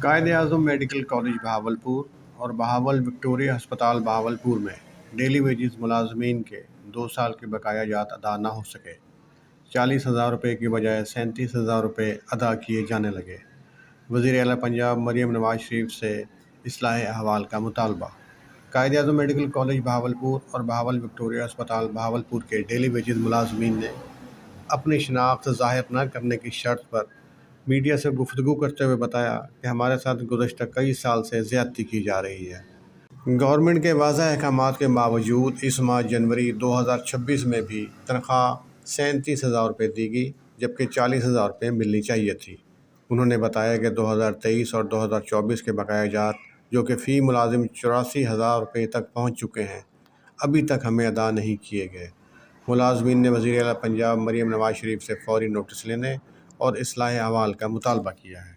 Quaid Azam medical college Bahawalpur اور Bahawal Victoria ہسپتال بہاولپور میں ڈیلی ویجز ملازمین کے 2 سال کے بقایا جات ادا نہ ہو سکے۔ 40,000 روپے کی بجائے 37,000 روپے ادا کیے جانے لگے۔ وزیر اعلیٰ پنجاب مریم نواز شریف سے اصلاح احوال کا مطالبہ۔ قائد اعظم میڈیکل کالج بہاولپور اور بہاول وکٹوریہ ہسپتال بہاولپور کے ڈیلی ویجز ملازمین نے اپنی شناخت ظاہر نہ کرنے کی شرط پر میڈیا سے گفتگو کرتے ہوئے بتایا کہ ہمارے ساتھ گزشتہ کئی سال سے زیادتی کی جا رہی ہے۔ گورنمنٹ کے واضح احکامات کے باوجود اس ماہ جنوری 2026 میں بھی تنخواہ 37,000 روپے دی گئی، جبکہ 40,000 روپے ملنی چاہیے تھی۔ انہوں نے بتایا کہ 2023 اور 2024 کے بقایا جات، جو کہ فی ملازم 84,000 روپے تک پہنچ چکے ہیں، ابھی تک ہمیں ادا نہیں کیے گئے۔ ملازمین نے وزیر اعلیٰ پنجاب مریم نواز شریف سے فوری نوٹس لینے اور اصلاح احوال کا مطالبہ کیا ہے۔